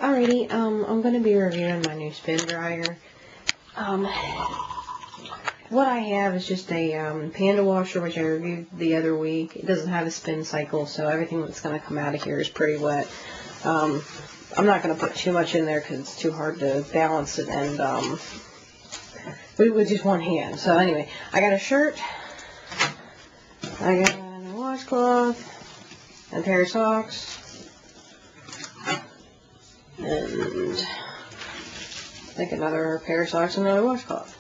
Alrighty, I'm going to be reviewing my new spin dryer. What I have is just a Panda washer, which I reviewed the other week. It doesn't have a spin cycle, so everything that's going to come out of here is pretty wet. I'm not going to put too much in there because it's too hard to balance it and with just one hand. So anyway, I got a shirt, I got a washcloth, and a pair of socks, and I think another pair of socks and another washcloth.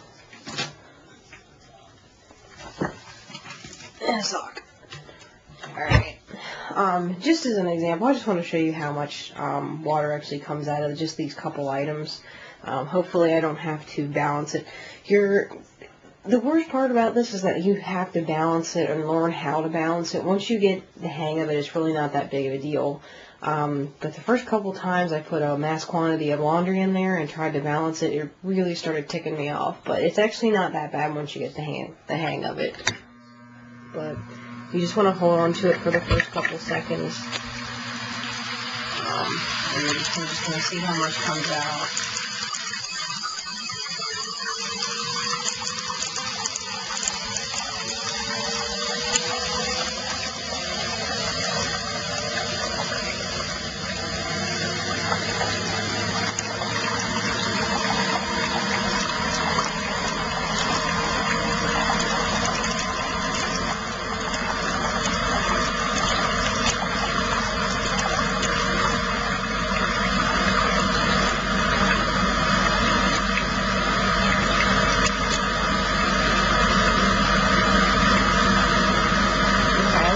And a sock. Alright. Just as an example, I just want to show you how much water actually comes out of just these couple items. Hopefully I don't have to balance it. The worst part about this is that you have to balance it and learn how to balance it. Once you get the hang of it, it's really not that big of a deal. But the first couple times I put a mass quantity of laundry in there and tried to balance it, it really started ticking me off. But it's actually not that bad once you get the hang of it. But you just want to hold on to it for the first couple seconds. And then I'm just going to see how much comes out.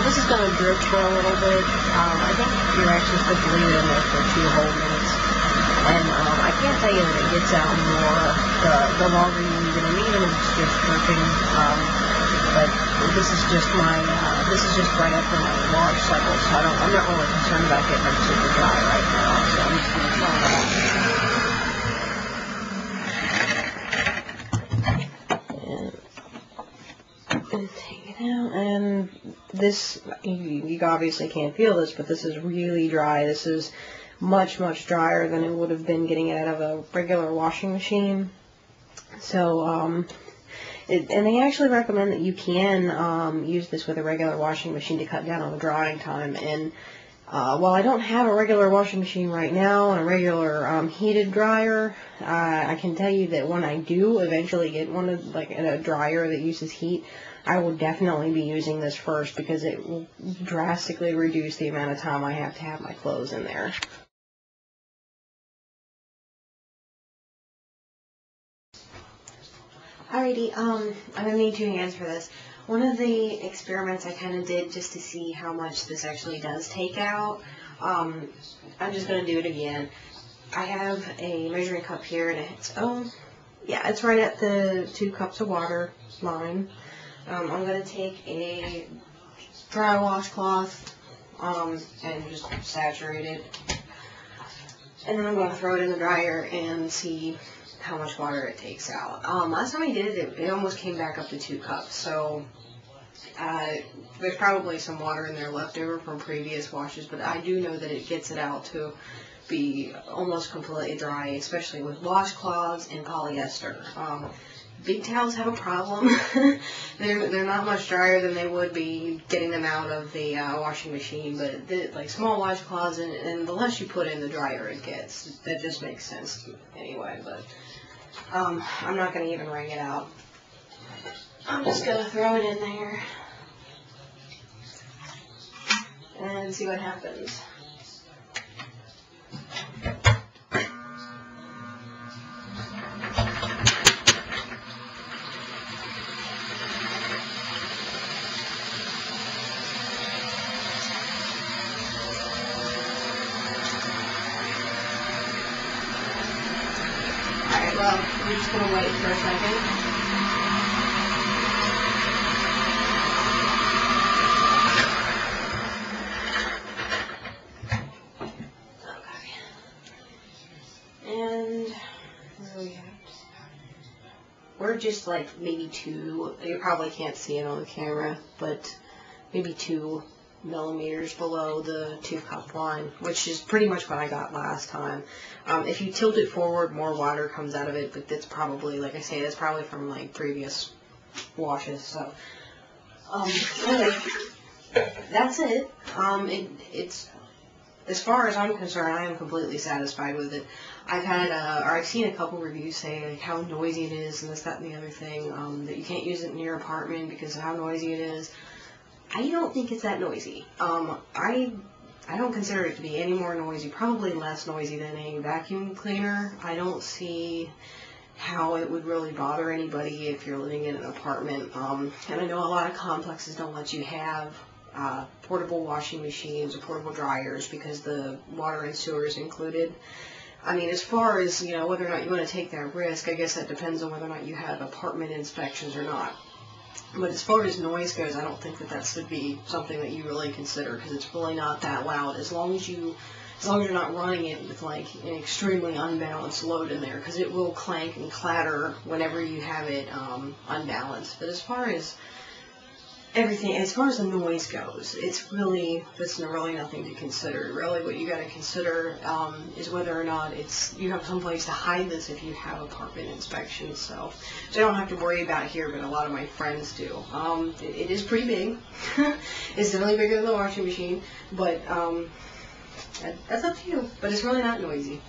This is going to drip for a little bit. I think you're actually supposed to leave it in there for 2 whole minutes. And I can't tell you that it gets out more the longer you leave it in, even if it's just dripping. But this is just right after my wash cycle, so I'm not really concerned about getting them super dry right now. So I'm just going to try it out. And take it out, and this, you obviously can't feel this, but this is really dry. This is much drier than it would have been getting it out of a regular washing machine. So, and they actually recommend that you can use this with a regular washing machine to cut down on the drying time. And while I don't have a regular washing machine right now and a regular heated dryer, I can tell you that when I do eventually get one of a dryer that uses heat, I will definitely be using this first because it will drastically reduce the amount of time I have to have my clothes in there. Alrighty, I'm going to need 2 hands for this. One of the experiments I kind of did just to see how much this actually does take out, I'm just going to do it again. I have a measuring cup here and it's right at the 2 cups of water line. I'm going to take a dry washcloth and just saturate it. And then I'm going to throw it in the dryer and see how much water it takes out. Last time I did it, it almost came back up to 2 cups. So there's probably some water in there left over from previous washes, but I do know that it gets it out to be almost completely dry, especially with washcloths and polyester. Big towels have a problem. They're not much drier than they would be getting them out of the washing machine, but like small washcloths, and the less you put in, the drier it gets. That just makes sense anyway, but I'm not going to even wring it out. I'm just going to throw it in there and see what happens. Alright, well, I'm just going to wait for a second. Okay. And where are we at? We're just like maybe 2, you probably can't see it on the camera, but maybe 2 millimeters below the 2-cup one, which is pretty much what I got last time. If you tilt it forward, more water comes out of it, but that's probably, like I say, that's probably from like previous washes. So, anyway, that's it. It's as far as I'm concerned, I am completely satisfied with it. I've seen a couple reviews say like how noisy it is and this, that, and the other thing, that you can't use it in your apartment because of how noisy it is. I don't think it's that noisy. I don't consider it to be any more noisy, probably less noisy than a vacuum cleaner. I don't see how it would really bother anybody if you're living in an apartment. And I know a lot of complexes don't let you have portable washing machines or portable dryers because the water and sewer is included. I mean, as far as, whether or not you want to take that risk, I guess that depends on whether or not you have apartment inspections or not. But as far as noise goes, I don't think that should be something that you really consider because it's really not that loud. As long as you're not running it with like an extremely unbalanced load in there, because it will clank and clatter whenever you have it unbalanced. But as far as everything, as far as the noise goes, it's really nothing to consider. Really, what you got to consider is whether or not you have some place to hide this if you have apartment inspections. So I don't have to worry about it here, but a lot of my friends do. It is pretty big. It's definitely bigger than the washing machine, but that's up to you. But it's really not noisy.